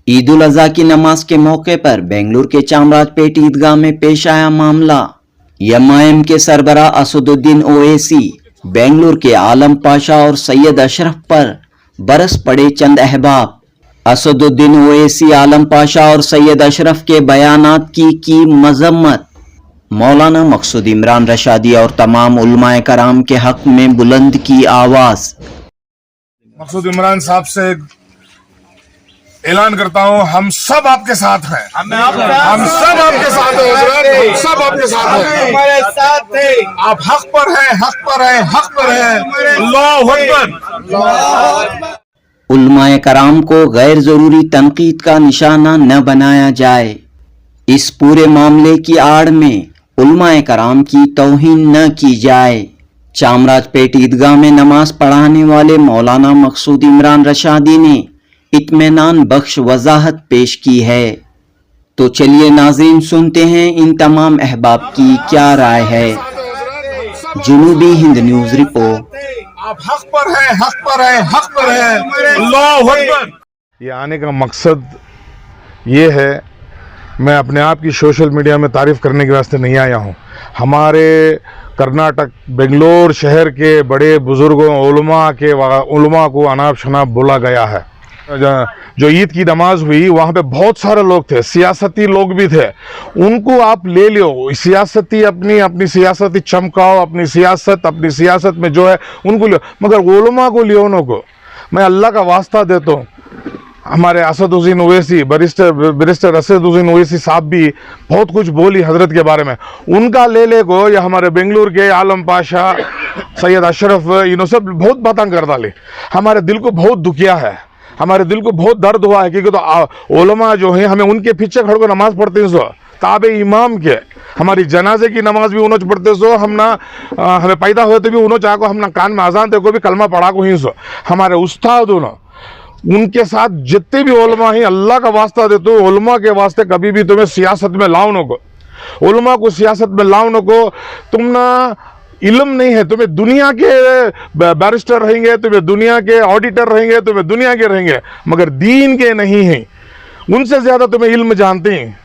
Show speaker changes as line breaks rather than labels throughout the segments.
ईद उल अजहा की नमाज के मौके पर बेंगलुरु के चामराजपेट ईदगाह में पेश आया मामला। एमआईएम के सरबराह असदुद्दीन ओवैसी बेंगलुरु के आलम पाशा और सैयद अशरफ पर बरस पड़े चंद अहबाब। असदुद्दीन ओवैसी, आलम पाशा और सैयद अशरफ के बयानात की मजम्मत। मौलाना मकसूद इमरान रशादी और तमाम उलमाए कराम के हक में बुलंद की आवाज।
मकसूद इमरान साहब से ऐलान करता हूँ, हम सब आपके साथ हैं, हम सब आपके साथ हैं हजरत, हम सब आपके साथ हैं, हमारे साथ हैं। आप हक पर हैं, हक पर हैं, हक पर हैं। अल्लाहु अकबर।
उलमाए कराम को गैर जरूरी तनकीद का निशाना न बनाया जाए। इस पूरे मामले की आड़ में उलमाए कराम की तौहीन न की जाए। चामराजपेट ईदगाह में नमाज पढ़ाने वाले मौलाना मकसूद इमरान रशादी ने इत्मीनान बख्श वजाहत पेश की है। तो चलिए नाज़रीन, सुनते हैं इन तमाम अहबाब की क्या राय है। जुनूबी हिंद न्यूज रिपोर्ट।
आप हक पर हैं, हक पर हैं, हक पर हैं। अल्लाहु अकबर। ये आने का मकसद ये है, मैं अपने आप की सोशल मीडिया में तारीफ करने के वास्ते नहीं आया हूँ। हमारे कर्नाटक बेंगलोर शहर के बड़े बुजुर्गों उलमा को अनाप शनाप बोला गया है। जो ईद की नमाज हुई वहाँ पे बहुत सारे लोग थे, सियासती लोग भी थे, उनको आप ले लो, सियासती अपनी सियासती चमकाओ, अपनी सियासत में जो है उनको लियो, मगर उलमा को लियो उनको। मैं अल्लाह का वास्ता देता हूँ, हमारे असदुद्दीन ओवैसी बैरिस्टर असदुद्दीन ओवैसी साहब भी बहुत कुछ बोली हजरत के बारे में, उनका ले को, या हमारे बेंगलुरु के आलम पाशा, सैयद अशरफ, इन्होंने सब बहुत बातें कर डाली। हमारे दिल को बहुत दुखिया है, हमारे दिल को बहुत दर्द हुआ है, क्योंकि तो उलमा जो है हमें उनके पीछे खड़ कर नमाज पढ़ते हैं, सो ताबे इमाम के हमारी जनाजे की नमाज भी उन्होंने पढ़ते सो, हम ना हमें पैदा हुए तो भी उन्होंने चाह को, हम ना कान में आजान थे को भी कलमा पढ़ा को ही सो। हमारे उस्ताद उनके साथ जितने भी उलमा ही, अल्लाह का वास्ता देते हो, उलमा के वास्ते कभी भी तुम्हें सियासत में लाओ नको, उलमा को सियासत में लाओ नको। तुम ना इल्म नहीं है, तुम्हें दुनिया के बैरिस्टर रहेंगे, तुम्हें दुनिया के ऑडिटर रहेंगे, तुम्हें दुनिया के रहेंगे, मगर दीन के नहीं हैं। उनसे ज्यादा तुम्हें इल्म जानते हैं,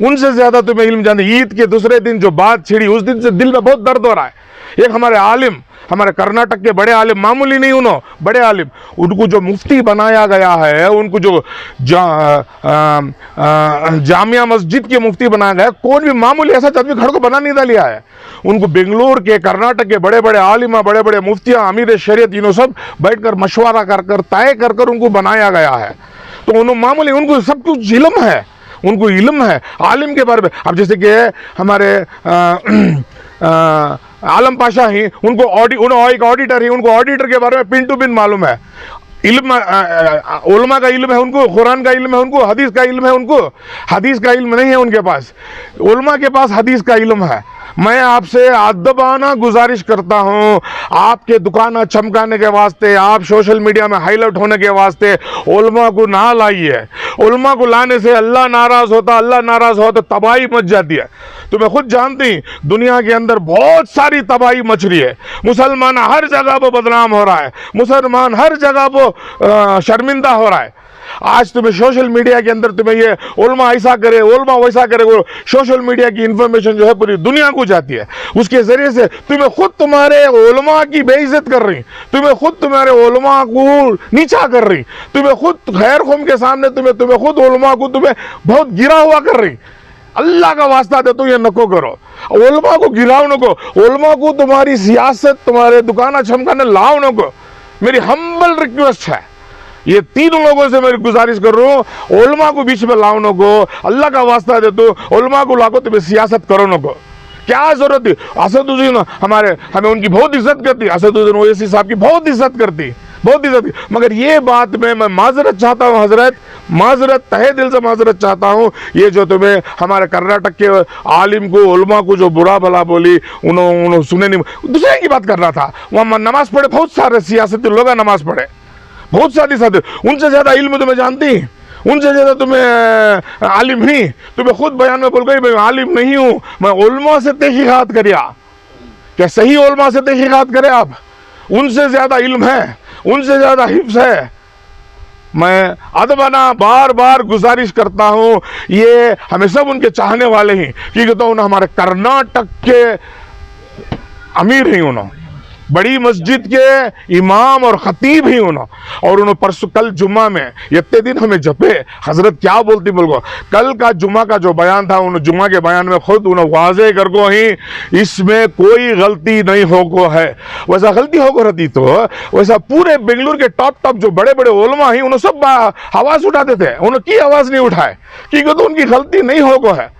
उनसे ज्यादा तुम्हें इल्म जानते हैं। ईद के दूसरे दिन जो बात छिड़ी, उस दिन से दिल में बहुत दर्द हो रहा है। एक हमारे आलिम, हमारे कर्नाटक के बड़े आलिम, मामूली नहीं उन्होंने बड़े आलिम, उनको जो मुफ्ती बनाया गया है, उनको जो जामिया मस्जिद के मुफ्ती बनाया गया है, कौन भी मामूली ऐसा आदमी खड़ को बना नहीं डालिया है। उनको बेंगलोर के, कर्नाटक के बड़े बड़े आलिमा, बड़े बड़े मुफ्तियाँ, अमीर शरीयत, इन्होंने सब बैठकर मशवरा कर तय कर उनको बनाया गया है। तो उन्होंने मामूली, उनको सब कुछ इल्म है, उनको इल्म है आलिम के बारे में। अब जैसे कि हमारे आलम पाशा ही, उनको एक ऑडिटर ही, उनको ऑडिटर के बारे में पिन टू पिन मालूम है। इल्म उलमा का इल्म है उनको, कुरान का इल्म है उनको, हदीस का इल्म है उनको। हदीस का इल्म नहीं है उनके पास, उलमा के पास हदीस का इल्म है। मैं आपसे अदबाना गुजारिश करता हूं, आपके दुकान चमकाने के वास्ते, आप सोशल मीडिया में हाईलाइट होने के वास्ते उलमा को ना लाइए। उलमा को लाने से अल्लाह नाराज होता, अल्लाह नाराज हो तो तबाही मच जाती है। तुम्हें खुद जानती, दुनिया के अंदर बहुत सारी तबाही मच रही है। मुसलमान हर जगह पर बदनाम हो रहा है, मुसलमान हर जगह पर शर्मिंदा हो रहा है। आज तुम्हें सोशल मीडिया के अंदर तुम्हें ये उलमा ऐसा करे, उलमा वैसा करे, वो सोशल मीडिया की इंफॉर्मेशन जो है पूरी दुनिया को जाती है। उसके जरिए से तुम्हें खुद तुम्हारे उलमा की बेइज्जत कर रही, तुम्हें खुद तुम्हारे उलमा को नीचा कर रही, तुम्हें खुद खैर खुम के सामने तुम्हें खुद उलमा को तुम्हें बहुत गिरा हुआ कर रही। अल्लाह का वास्ता दे तो ये नको करो, उलमा को गिराओ नको, उलमा को तुम्हारी सियासत, तुम्हारे दुकाना चमकाने लाओ नको। मेरी हम्बल रिक्वेस्ट है, ये तीनों लोगों से मैं गुजारिश कर रहा हूँ, उलमा को बीच में लाओ नको, अल्लाह का वास्ता दे तो उलमा को लाओ, तुम्हें सियासत करो नको। क्या जरूरत है? असदुद्दीन हमें उनकी बहुत इज्जत करती, असदुद्दीन ओवैसी साहब की बहुत इज्जत करती, बहुत इज्जत। मगर ये बात में मैं माजरत चाहता हूँ हजरत, माजरत, तहे दिल से माजरत चाहता हूँ। ये जो तुम्हें हमारे कर्नाटक के आलिम को, उलमा को जो बुरा भला बोली, उन्होंने सुने नहीं, दूसरे की बात कर रहा था। वहाँ नमाज पढ़े बहुत सारे सियासती लोग नमाज पढ़े, बहुत सारी साथ, उनसे ज्यादा इल्म तुम्हें जानती, उनसे ज्यादा तुम्हें आलिम नहीं। तुम्हें खुद बयान में बोल गई मैं आलिम नहीं हूं, मैं उलमा से तहकीकात करिया। क्या सही उलमा से तहकीकात करे आप? उनसे ज्यादा इल्म है, उनसे ज्यादा हिफ्ज है। मैं अदबना बार बार गुजारिश करता हूँ, ये हमें सब उनके चाहने वाले हैं, क्योंकि तो उन्हें हमारे कर्नाटक के अमीर ही उन्होंने बड़ी मस्जिद के इमाम और खतीब ही उन्होंने, और उन्होंने परसों कल जुम्मा में इतने दिन हमें जपे हजरत क्या बोलती बोलो, कल का जुम्मा का जो बयान था उन्होंने जुम्मा के बयान में खुद उन्हें वाजे कर को ही इसमें कोई गलती नहीं होगो है। वैसा गलती होगो रहती तो वैसा पूरे बेंगलुरु के टॉप टॉप जो बड़े बड़े उलमा ही उन्होंने सब आवाज उठाते थे, उन्होंने की आवाज नहीं उठाए, क्योंकि तो उनकी गलती नहीं होगो है,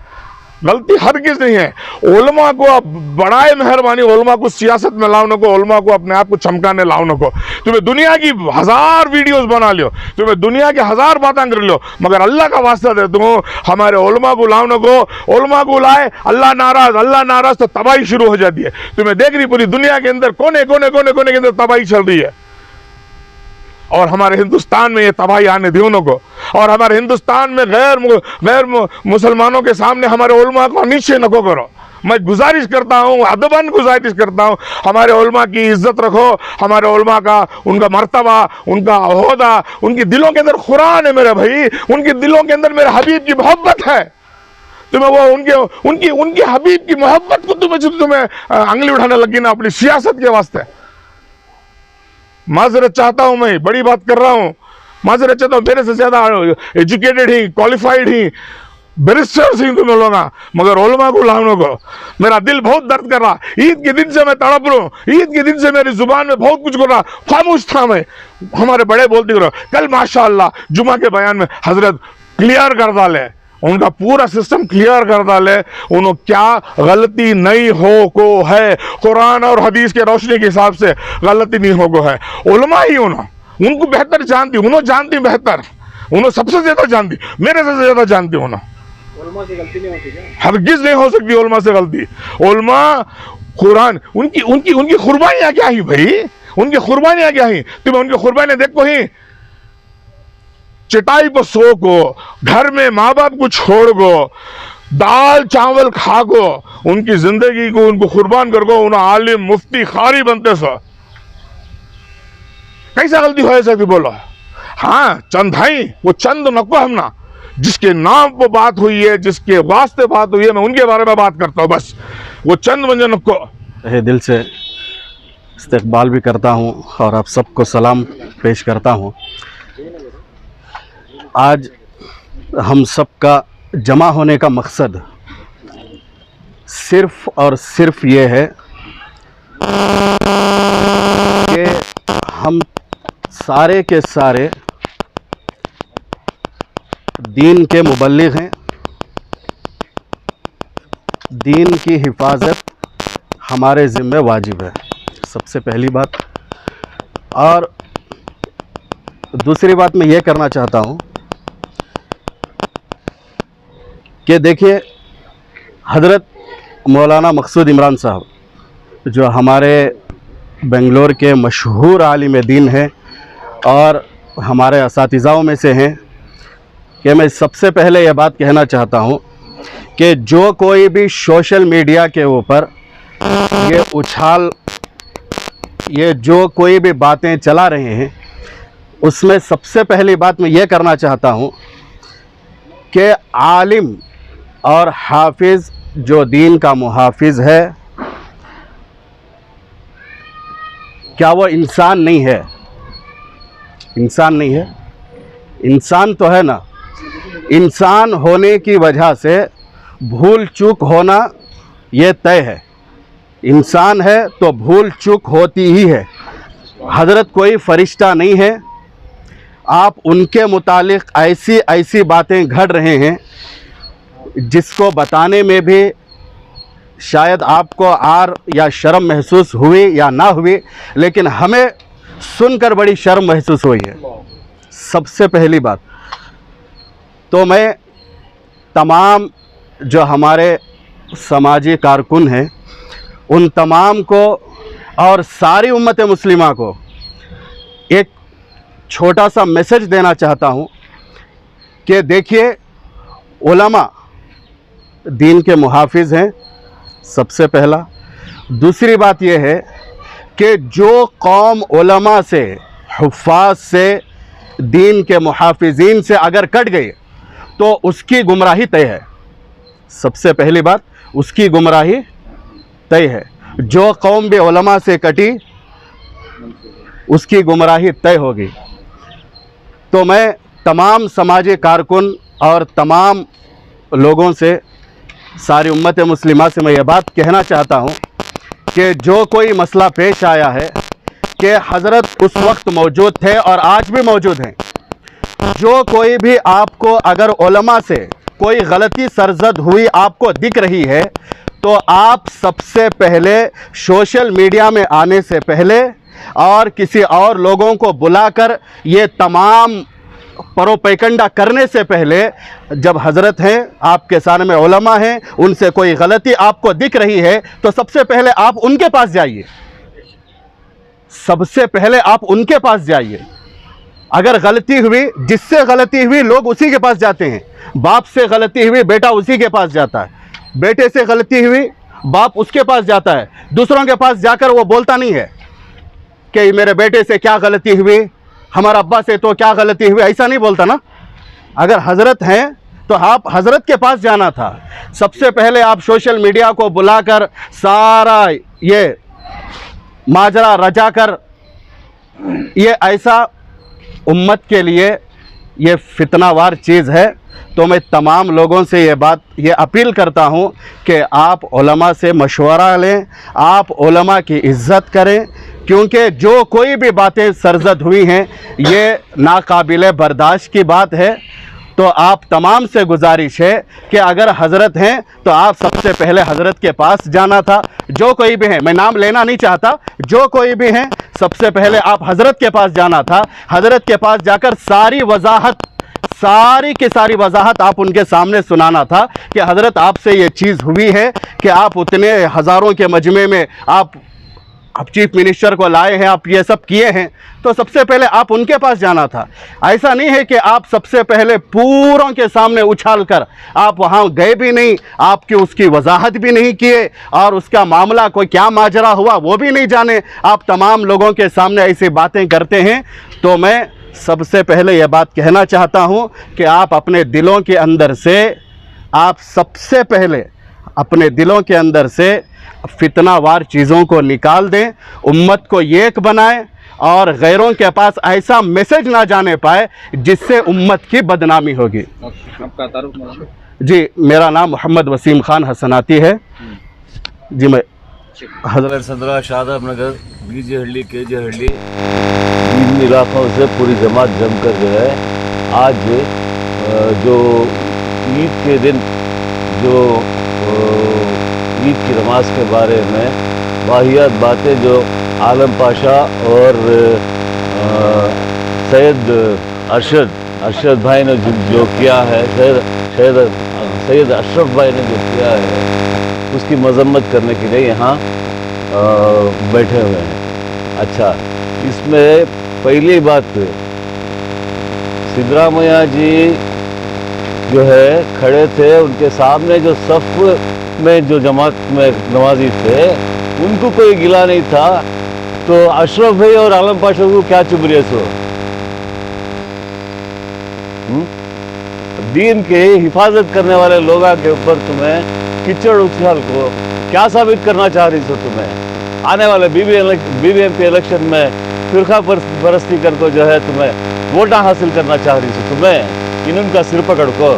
गलती हर किस नहीं है। उलमा को अब बड़ाए मेहरबानी, उलमा को सियासत में लाओ नको, उलमा को अपने आप को चमकाने लाओ नको। तुम्हें दुनिया की 1000 वीडियोस बना लियो, तुम्हें दुनिया के 1000 बातें कर लो, मगर अल्लाह का वास्ता देता हूँ हमारे उलमा को लाओ नको। उलमा को लाए अल्लाह नाराज तो तबाही शुरू हो जाती है। तुम्हें देख रही पूरी दुनिया के अंदर कोने कोने कोने कोने के अंदर तबाही चल रही है, और हमारे हिंदुस्तान में ये तबाही आने दी उनको, और हमारे हिंदुस्तान में गैर मुसलमानों के सामने हमारे उलमा को नीचे नको करो। मैं गुजारिश करता हूँ, अदबन गुजारिश करता हूँ, हमारे उलमा की इज्जत रखो, हमारे उलमा का उनका मर्तबा, उनका ओहदा, उनकी दिलों के अंदर कुरान है मेरे भाई, उनके दिलों के अंदर मेरे हबीब की मोहब्बत है। तुम्हें वो उनके हबीब की मोहब्बत को तुम्हें अंगली उठाने लगी ना अपनी सियासत के वास्ते। माजरत चाहता हूं, मैं बड़ी बात कर रहा हूं, माजरत चाहता हूं, मेरे से ज्यादा एजुकेटेड ही, क्वालिफाइड ही, बैरिस्टर्स ही तुम लोग, मगर उलमा को लाने को मेरा दिल बहुत दर्द कर रहा। ईद के दिन से मैं तड़प रहा हूँ, ईद के दिन से मेरी जुबान में बहुत कुछ कर रहा, खामोश था मैं, हमारे बड़े बोलते रहो। कल माशाअल्लाह जुमा के बयान में हजरत क्लियर कर डाले, उनका पूरा सिस्टम क्लियर कर डाले, उन्होंने क्या गलती नहीं हो को है, कुरान और हदीस के रोशनी के हिसाब से गलती नहीं हो को है। उलमा ही उनको बेहतर जानती, उन्होंने जानती बेहतर, उन्होंने सबसे ज्यादा जानती, मेरे से ज्यादा जानती उन्होंने। उलमा से गलती नहीं होती क्या? हरगिज नहीं हो सकती उलमा से गलती। उलमा कुरान उनकी कुर्बानियां क्या ही भाई, उनकी कुर्बानियां क्या ही, तुम उनकी कुर्बानियां देखो ही, चटाई पर सो को, घर में माँ बाप को छोड़ को, दाल चावल खा को, उनकी जिंदगी को उनको कुर्बान कर को, उन्हें आलिम मुफ्ती खारी बनते सो, कैसा गलती हो सकती बोलो? हाँ चंद भाई, वो चंद नको हम ना, जिसके नाम पर बात हुई है, जिसके वास्ते बात हुई है, मैं उनके बारे में बात करता हूँ बस, वो चंद मंजन नको।
तहे दिल से इस्तकबाल भी करता हूँ और आप सबको सलाम पेश करता हूँ। आज हम सब का जमा होने का मकसद सिर्फ़ और सिर्फ ये है कि हम सारे के सारे दीन के मुबल्लिग हैं, दीन की हिफाजत हमारे ज़िम्मे वाजिब है, सबसे पहली बात। और दूसरी बात मैं ये करना चाहता हूँ कि देखिए, हज़रत मौलाना मकसूद इमरान साहब जो हमारे बेंगलोर के मशहूर आलिम दीन हैं और हमारे असातिज़ाओं में से हैं, कि मैं सबसे पहले यह बात कहना चाहता हूँ कि जो कोई भी सोशल मीडिया के ऊपर ये जो कोई भी बातें चला रहे हैं, उसमें सबसे पहली बात मैं ये करना चाहता हूँ कि आलिम और हाफिज़ जो दीन का मुहाफिज है, क्या वो इंसान नहीं है? इंसान नहीं है? इंसान तो है ना। इंसान होने की वजह से भूल चूक होना ये तय है, इंसान है तो भूल चूक होती ही है। हज़रत कोई फरिश्ता नहीं है। आप उनके मुतालिक ऐसी ऐसी बातें घड़ रहे हैं जिसको बताने में भी शायद आपको आर या शर्म महसूस हुई या ना हुई, लेकिन हमें सुनकर बड़ी शर्म महसूस हुई है। सबसे पहली बात तो मैं तमाम जो हमारे समाजी कारकुन हैं उन तमाम को और सारी उम्मत मुस्लिमा को एक छोटा सा मैसेज देना चाहता हूँ कि देखिए, उलमा दीन के मुहाफिज हैं, सबसे पहला। दूसरी बात यह है कि जो कौम उलमा से, हुफ़ाज़ से دین کے محافظین سے اگر کٹ گئے تو اس کی گمراہی طے ہے. سب سے پہلی بات اس کی گمراہی طے ہے. جو قوم بھی علماء سے کٹی اس کی گمراہی طے ہوگی. تو میں تمام سماجی کارکن اور تمام لوگوں سے، ساری امت مسلمہ سے میں یہ بات کہنا چاہتا ہوں کہ جو کوئی مسئلہ پیش آیا ہے کہ حضرت اس وقت موجود تھے اور آج بھی موجود ہیں. جو کوئی بھی آپ کو اگر علماء سے کوئی غلطی سرزد ہوئی آپ کو دکھ رہی ہے تو آپ سب سے پہلے سوشل میڈیا میں آنے سے پہلے اور کسی اور لوگوں کو بلا کر یہ تمام پروپیگنڈا کرنے سے پہلے، جب حضرت ہیں آپ کے سامنے علماء ہیں، ان سے کوئی غلطی آپ کو دکھ رہی ہے تو سب سے پہلے آپ ان کے پاس جائیے. سب سے پہلے آپ ان کے پاس جائیے. اگر غلطی ہوئی، جس سے غلطی ہوئی لوگ اسی کے پاس جاتے ہیں. باپ سے غلطی ہوئی بیٹا اسی کے پاس جاتا ہے. بیٹے سے غلطی ہوئی باپ اس کے پاس جاتا ہے. دوسروں کے پاس جا کر وہ بولتا نہیں ہے کہ میرے بیٹے سے کیا غلطی ہوئی، ہمارا ابا سے تو کیا غلطی ہوئی، ایسا نہیں بولتا نا. اگر حضرت ہیں تو آپ حضرت کے پاس جانا تھا. سب سے پہلے آپ سوشل میڈیا کو بلا کر سارا یہ ماجرا رچا کر، یہ ایسا امت کے لیے یہ فتنہ وار چیز ہے. تو میں تمام لوگوں سے یہ اپیل کرتا ہوں کہ آپ علماء سے مشورہ لیں، آپ علماء کی عزت کریں، کیونکہ جو کوئی بھی باتیں سرزد ہوئی ہیں یہ ناقابل برداشت کی بات ہے. تو آپ تمام سے گزارش ہے کہ اگر حضرت ہیں تو آپ سب سے پہلے حضرت کے پاس جانا تھا. جو کوئی بھی ہیں، میں نام لینا نہیں چاہتا، جو کوئی بھی ہیں سب سے پہلے آپ حضرت کے پاس جانا تھا. حضرت کے پاس جا کر ساری کی ساری وضاحت آپ ان کے سامنے سنانا تھا کہ حضرت آپ سے یہ چیز ہوئی ہے کہ آپ اتنے ہزاروں کے مجمع میں آپ چیف منسٹر کو لائے ہیں، آپ یہ سب کیے ہیں. تو سب سے پہلے آپ ان کے پاس جانا تھا. ایسا نہیں ہے کہ آپ سب سے پہلے پوروں کے سامنے اچھال کر آپ وہاں گئے بھی نہیں، آپ کی اس کی وضاحت بھی نہیں کیے اور اس کا معاملہ کوئی کیا ماجرا ہوا وہ بھی نہیں جانے. آپ تمام لوگوں کے سامنے ایسی باتیں کرتے ہیں. تو میں سب سے پہلے یہ بات کہنا چاہتا ہوں کہ آپ اپنے دلوں کے اندر سے، آپ سب سے پہلے اپنے دلوں کے اندر سے فتنہ وار چیزوں کو نکال دیں، امت کو ایک بنائیں اور غیروں کے پاس ایسا میسج نہ جانے پائے جس سے امت کی بدنامی ہوگی.
آپ کا تعارف مولانا؟
جی، میرا نام محمد وسیم خان حسناتی ہے. جی، میں
حضرت صدرہ شاداب نگر، بی جے ہڈلی، کے جے ہڈلی، ان علاقوں سے پوری جماعت جم کر جو ہے آج جو عید کے دن جو عید کی نماز کے بارے میں واہیات باتیں جو عالم پاشا اور سید ارشد بھائی نے جو کیا ہے، سید اشرف بھائی نے جو کیا ہے، اس کی مذمت کرنے کے لیے یہاں بیٹھے ہوئے ہیں. اچھا، اس میں پہلی بات سدھرامیا جی جو ہے کھڑے تھے، ان کے سامنے جو صف میں جو جماعت میں نمازی تھے ان کو کوئی گلا نہیں تھا. تو اشرف بھائی اور عالم پاشا کو کیا چبھ رہے سو؟ دین کے حفاظت کرنے والے لوگوں کے اوپر تمہیں کچڑ اچھال کو کیا ثابت کرنا چاہ رہی سو؟ تمہیں آنے والے B B M P election میں فرقہ پرستی کر کو جو ہے تمہیں ووٹاں حاصل کرنا چاہ رہی سو؟ تمہیں ان کا سر پکڑ کو